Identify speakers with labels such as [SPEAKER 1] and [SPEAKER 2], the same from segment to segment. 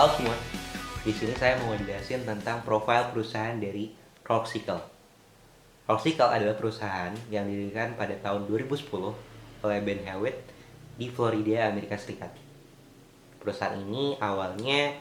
[SPEAKER 1] Halo semua, di sini saya mau jelasin tentang profil perusahaan dari Corsical. Corsical adalah perusahaan yang didirikan pada tahun 2010 oleh Ben Hewitt di Florida, Amerika Serikat. Perusahaan ini awalnya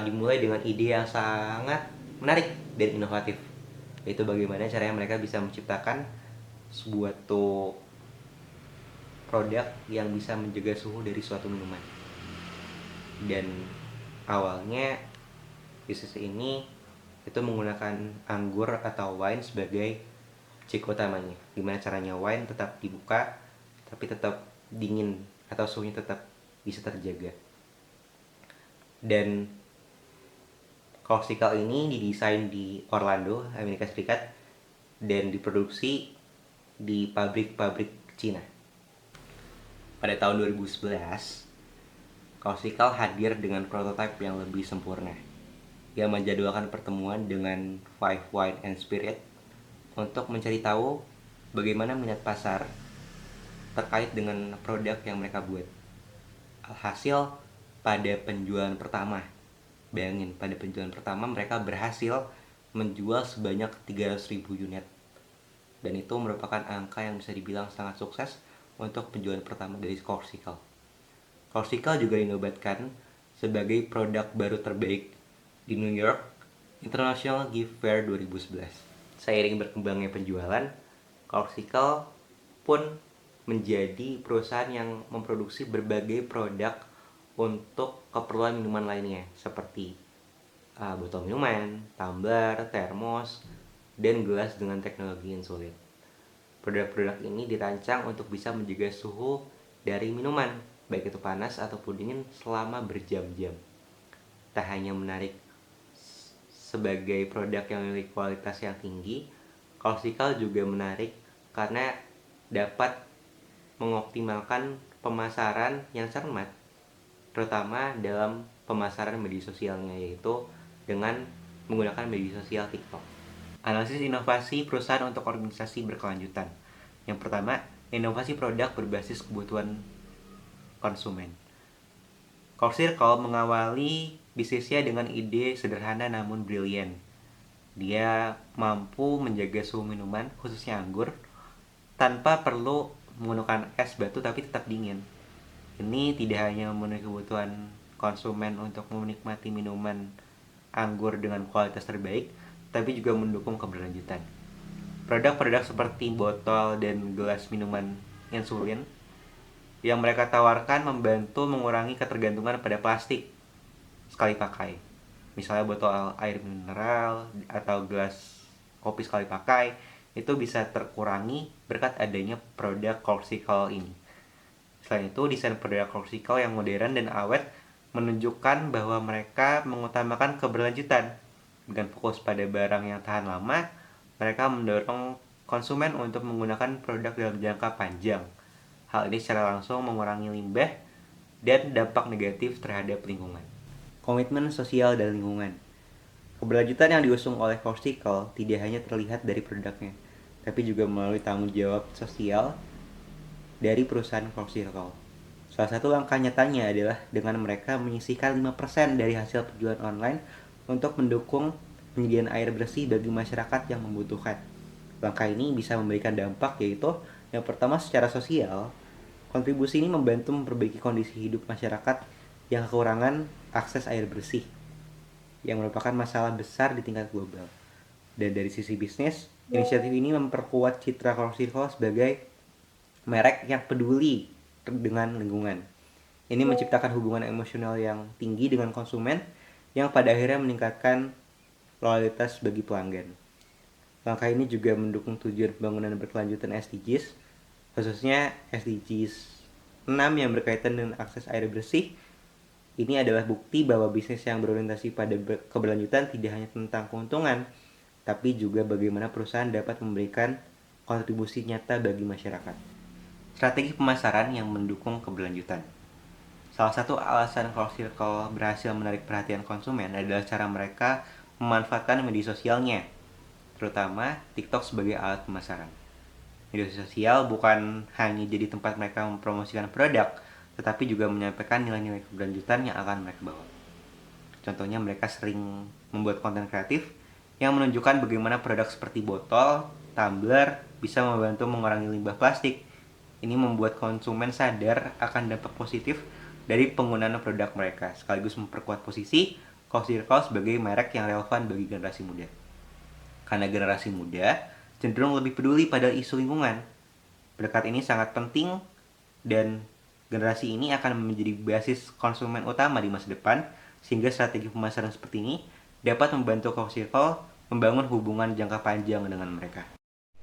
[SPEAKER 1] dimulai dengan ide yang sangat menarik dan inovatif, yaitu bagaimana caranya mereka bisa menciptakan sebuah produk yang bisa menjaga suhu dari suatu minuman. Dan awalnya bisnis ini itu menggunakan anggur atau wine sebagai cik utamanya. Gimana caranya wine tetap dibuka tapi tetap dingin atau suhunya tetap bisa terjaga. Dan Corsical ini didesain di Orlando, Amerika Serikat, dan diproduksi di pabrik-pabrik Cina. Pada tahun 2011, Corsical hadir dengan prototipe yang lebih sempurna. Ia menjadwalkan pertemuan dengan Five Wine and Spirit untuk mencari tahu bagaimana minat pasar terkait dengan produk yang mereka buat. Alhasil, pada penjualan pertama, bayangin, pada penjualan pertama mereka berhasil menjual sebanyak 300.000 unit. Dan itu merupakan angka yang bisa dibilang sangat sukses untuk penjualan pertama dari Corsical. Corsical juga dinobatkan sebagai produk baru terbaik di New York International Gift Fair 2011. Seiring berkembangnya penjualan, Corsical pun menjadi perusahaan yang memproduksi berbagai produk untuk keperluan minuman lainnya seperti botol minuman, tumbler, termos, dan gelas dengan teknologi insulin. Produk-produk ini dirancang untuk bisa menjaga suhu dari minuman, baik itu panas ataupun dingin, selama berjam-jam. Tak hanya menarik sebagai produk yang memiliki kualitas yang tinggi, Corsical juga menarik karena dapat mengoptimalkan pemasaran yang cermat, terutama dalam pemasaran media sosialnya, yaitu dengan menggunakan media sosial TikTok. Analisis inovasi perusahaan untuk organisasi berkelanjutan. Yang pertama, inovasi produk berbasis kebutuhan konsumen. Corsical mengawali bisnisnya dengan ide sederhana namun brilian. Dia mampu menjaga suhu minuman, khususnya anggur, tanpa perlu menggunakan es batu tapi tetap dingin. Ini tidak hanya memenuhi kebutuhan konsumen untuk menikmati minuman anggur dengan kualitas terbaik, tapi juga mendukung keberlanjutan. Produk-produk seperti botol dan gelas minuman insulin yang mereka tawarkan membantu mengurangi ketergantungan pada plastik sekali pakai. Misalnya botol air mineral atau gelas kopi sekali pakai itu bisa terkurangi berkat adanya produk Corsical ini. Selain itu, desain produk Corsical yang modern dan awet menunjukkan bahwa mereka mengutamakan keberlanjutan. Dengan fokus pada barang yang tahan lama, mereka mendorong konsumen untuk menggunakan produk dalam jangka panjang. Hal ini secara langsung mengurangi limbah dan dampak negatif terhadap lingkungan. Komitmen sosial dan lingkungan. Keberlanjutan yang diusung oleh Corsical tidak hanya terlihat dari produknya, tapi juga melalui tanggung jawab sosial dari perusahaan Corsical. Salah satu langkah nyatanya adalah dengan mereka menyisihkan 5% dari hasil penjualan online untuk mendukung penyediaan air bersih bagi masyarakat yang membutuhkan. Langkah ini bisa memberikan dampak, yaitu yang pertama secara sosial. Kontribusi ini membantu memperbaiki kondisi hidup masyarakat yang kekurangan akses air bersih, yang merupakan masalah besar di tingkat global. Dan dari sisi bisnis, inisiatif ini memperkuat citra Corsical sebagai merek yang peduli dengan lingkungan. Ini menciptakan hubungan emosional yang tinggi dengan konsumen, yang pada akhirnya meningkatkan loyalitas bagi pelanggan. Langkah ini juga mendukung tujuan pembangunan berkelanjutan SDGs, khususnya SDGs 6 yang berkaitan dengan akses air bersih. Ini adalah bukti bahwa bisnis yang berorientasi pada keberlanjutan tidak hanya tentang keuntungan, tapi juga bagaimana perusahaan dapat memberikan kontribusi nyata bagi masyarakat. Strategi pemasaran yang mendukung keberlanjutan. Salah satu alasan Corsical berhasil menarik perhatian konsumen adalah cara mereka memanfaatkan media sosialnya, terutama TikTok sebagai alat pemasaran. Media sosial bukan hanya jadi tempat mereka mempromosikan produk, tetapi juga menyampaikan nilai-nilai keberlanjutan yang akan mereka bawa. Contohnya mereka sering membuat konten kreatif yang menunjukkan bagaimana produk seperti botol, tumbler bisa membantu mengurangi limbah plastik. Ini membuat konsumen sadar akan dampak positif dari penggunaan produk mereka, sekaligus memperkuat posisi Coke Circle sebagai merek yang relevan bagi generasi muda. Karena generasi muda cenderung lebih peduli pada isu lingkungan. Berkat ini sangat penting dan generasi ini akan menjadi basis konsumen utama di masa depan, sehingga strategi pemasaran seperti ini dapat membantu Coke Circle membangun hubungan jangka panjang dengan mereka.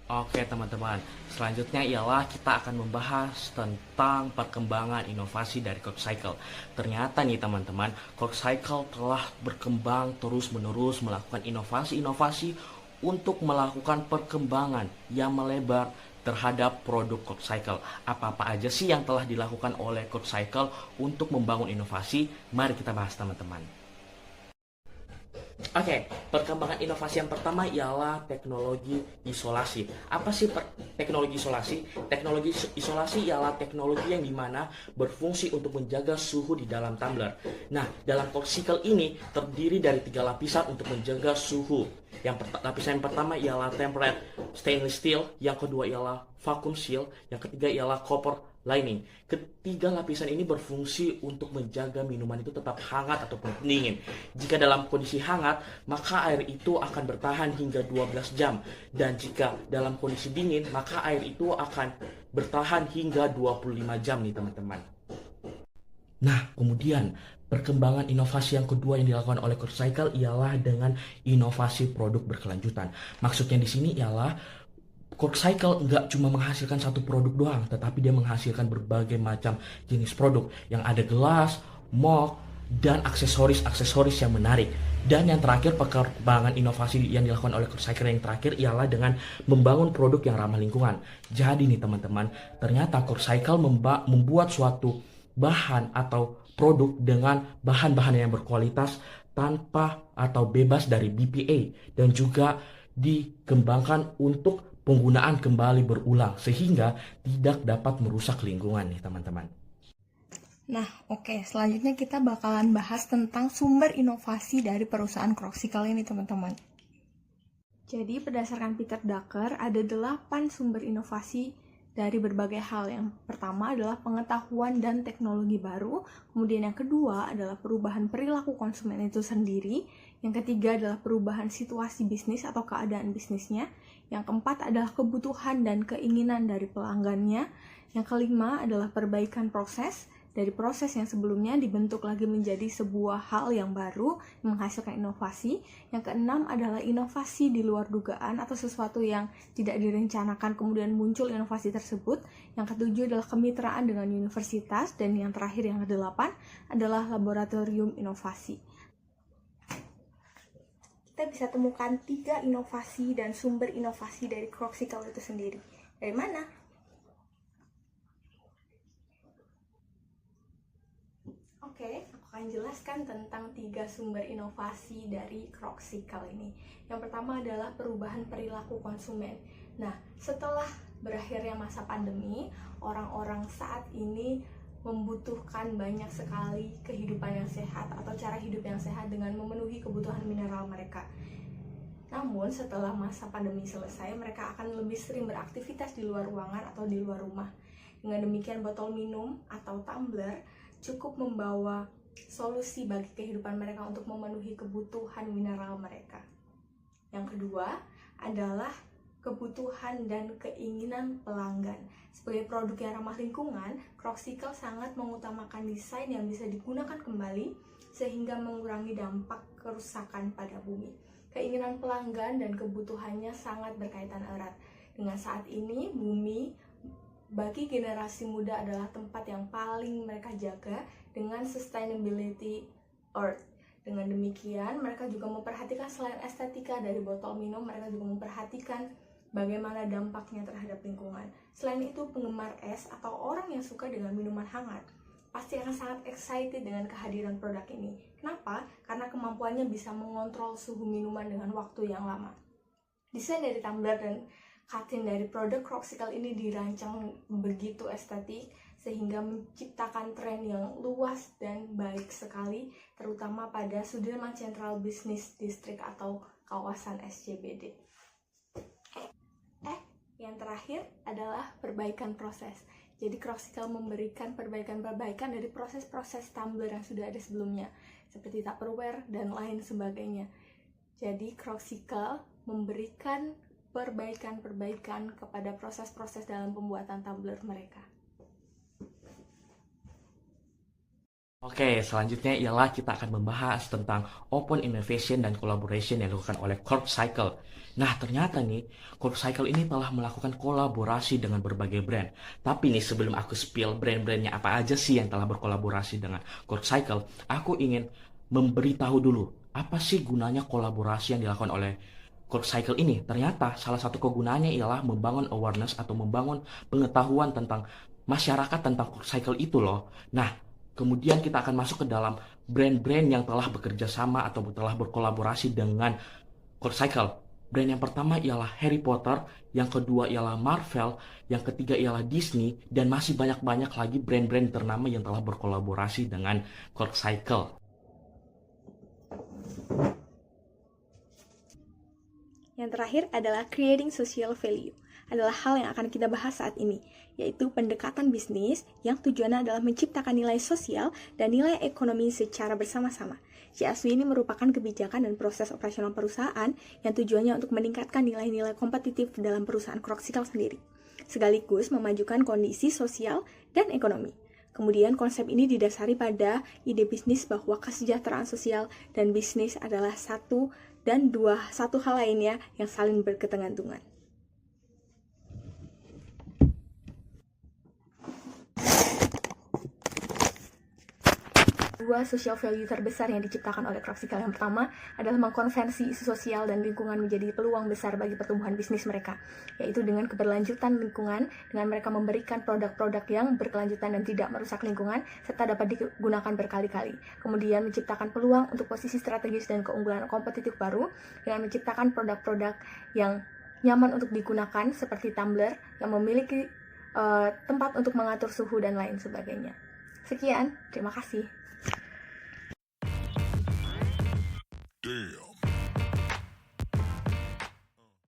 [SPEAKER 2] Oke teman-teman, selanjutnya ialah kita akan membahas tentang perkembangan inovasi dari Coke Cycle. Ternyata nih teman-teman, Coke Cycle telah berkembang terus-menerus melakukan inovasi-inovasi untuk melakukan perkembangan yang melebar terhadap produk Coke Cycle. Apa-apa aja sih yang telah dilakukan oleh Coke Cycle untuk membangun inovasi? Mari kita bahas teman-teman. Oke, perkembangan inovasi yang pertama ialah teknologi isolasi. Apa sih teknologi isolasi? Teknologi isolasi ialah teknologi yang dimana berfungsi untuk menjaga suhu di dalam tumbler. Nah, dalam Coke Cycle ini terdiri dari 3 lapisan untuk menjaga suhu. Lapisan yang pertama ialah tempered stainless steel, yang kedua ialah vacuum seal, yang ketiga ialah copper lining. Ketiga lapisan ini berfungsi untuk menjaga minuman itu tetap hangat ataupun dingin. Jika dalam kondisi hangat, maka air itu akan bertahan hingga 12 jam. Dan jika dalam kondisi dingin, maka air itu akan bertahan hingga 25 jam nih teman-teman. Nah, kemudian perkembangan inovasi yang kedua yang dilakukan oleh Coke Cycle ialah dengan inovasi produk berkelanjutan. Maksudnya di sini ialah Coke Cycle nggak cuma menghasilkan satu produk doang, tetapi dia menghasilkan berbagai macam jenis produk yang ada gelas, mug, dan aksesoris yang menarik. Dan yang terakhir, perkembangan inovasi yang dilakukan oleh Coke Cycle yang terakhir ialah dengan membangun produk yang ramah lingkungan. Jadi nih teman-teman, ternyata Coke Cycle membuat suatu bahan atau produk dengan bahan-bahan yang berkualitas tanpa atau bebas dari BPA, dan juga dikembangkan untuk penggunaan kembali berulang sehingga tidak dapat merusak lingkungan nih teman-teman.
[SPEAKER 3] Nah, oke. Selanjutnya kita bakalan bahas tentang sumber inovasi dari perusahaan Coke Cycle ini, teman-teman. Jadi, berdasarkan Peter Drucker, ada 8 sumber inovasi dari berbagai hal. Yang pertama adalah pengetahuan dan teknologi baru. Kemudian yang kedua adalah perubahan perilaku konsumen itu sendiri. Yang ketiga adalah perubahan situasi bisnis atau keadaan bisnisnya. Yang keempat adalah kebutuhan dan keinginan dari pelanggannya. Yang kelima adalah perbaikan proses. Dari proses yang sebelumnya dibentuk lagi menjadi sebuah hal yang baru, menghasilkan inovasi. Yang keenam adalah inovasi di luar dugaan atau sesuatu yang tidak direncanakan kemudian muncul inovasi tersebut. Yang ketujuh adalah kemitraan dengan universitas. Dan yang terakhir, yang kedelapan, adalah laboratorium inovasi. Kita bisa temukan 3 inovasi dan sumber inovasi dari Coke Cycle itu sendiri. Dari mana? Oke, aku akan jelaskan tentang 3 sumber inovasi dari Coke Cycle ini. Yang pertama adalah perubahan perilaku konsumen. Nah, setelah berakhirnya masa pandemi, orang-orang saat ini membutuhkan banyak sekali kehidupan yang sehat atau cara hidup yang sehat dengan memenuhi kebutuhan mineral mereka. Namun setelah masa pandemi selesai, mereka akan lebih sering beraktivitas di luar ruangan atau di luar rumah. Dengan demikian, botol minum atau tumbler cukup membawa solusi bagi kehidupan mereka untuk memenuhi kebutuhan mineral mereka. Yang kedua adalah kebutuhan dan keinginan pelanggan. Sebagai produk yang ramah lingkungan, Coke Cycle sangat mengutamakan desain yang bisa digunakan kembali sehingga mengurangi dampak kerusakan pada bumi. Keinginan pelanggan dan kebutuhannya sangat berkaitan erat. Dengan saat ini, bumi bagi generasi muda adalah tempat yang paling mereka jaga dengan sustainability earth. Dengan demikian, mereka juga memperhatikan selain estetika dari botol minum, mereka juga memperhatikan bagaimana dampaknya terhadap lingkungan. Selain itu, penggemar es atau orang yang suka dengan minuman hangat pasti akan sangat excited dengan kehadiran produk ini. Kenapa? Karena kemampuannya bisa mengontrol suhu minuman dengan waktu yang lama. Desain dari tumbler dan cutting dari produk Coke Cycle ini dirancang begitu estetik sehingga menciptakan tren yang luas dan baik sekali, terutama pada Sudirman Central Business District atau kawasan SCBD. Yang terakhir adalah perbaikan proses. Jadi Croxical memberikan perbaikan-perbaikan dari proses-proses Tumblr yang sudah ada sebelumnya, seperti Tupperware dan lain sebagainya. Jadi Croxical memberikan perbaikan-perbaikan kepada proses-proses dalam pembuatan Tumblr mereka.
[SPEAKER 2] Oke, selanjutnya ialah kita akan membahas tentang open innovation dan collaboration yang dilakukan oleh Croxical. Nah, ternyata nih, Croxical ini telah melakukan kolaborasi dengan berbagai brand. Tapi nih, sebelum aku spill brand-brandnya apa aja sih yang telah berkolaborasi dengan Croxical, aku ingin memberitahu dulu, apa sih gunanya kolaborasi yang dilakukan oleh Croxical ini? Ternyata salah satu kegunaannya ialah membangun awareness atau membangun pengetahuan tentang masyarakat tentang Croxical itu loh. Nah, kemudian kita akan masuk ke dalam brand-brand yang telah bekerja sama atau telah berkolaborasi dengan Croxical. Brand yang pertama ialah Harry Potter, yang kedua ialah Marvel, yang ketiga ialah Disney, dan masih banyak-banyak lagi brand-brand ternama yang telah berkolaborasi dengan Croxical.
[SPEAKER 3] Yang terakhir adalah creating social value. Adalah hal yang akan kita bahas saat ini, yaitu pendekatan bisnis yang tujuannya adalah menciptakan nilai sosial dan nilai ekonomi secara bersama-sama. CSV ini merupakan kebijakan dan proses operasional perusahaan yang tujuannya untuk meningkatkan nilai-nilai kompetitif dalam perusahaan Croxical sendiri, sekaligus memajukan kondisi sosial dan ekonomi. Kemudian konsep ini didasari pada ide bisnis bahwa kesejahteraan sosial dan bisnis adalah satu hal lainnya yang saling berketergantungan. Dua social value terbesar yang diciptakan oleh Croxical yang pertama adalah mengkonversi isu sosial dan lingkungan menjadi peluang besar bagi pertumbuhan bisnis mereka, yaitu dengan keberlanjutan lingkungan, dengan mereka memberikan produk-produk yang berkelanjutan dan tidak merusak lingkungan, serta dapat digunakan berkali-kali. Kemudian menciptakan peluang untuk posisi strategis dan keunggulan kompetitif baru, dengan menciptakan produk-produk yang nyaman untuk digunakan seperti Tumblr yang memiliki tempat untuk mengatur suhu dan lain sebagainya. Sekian, terima kasih.
[SPEAKER 4] Damn.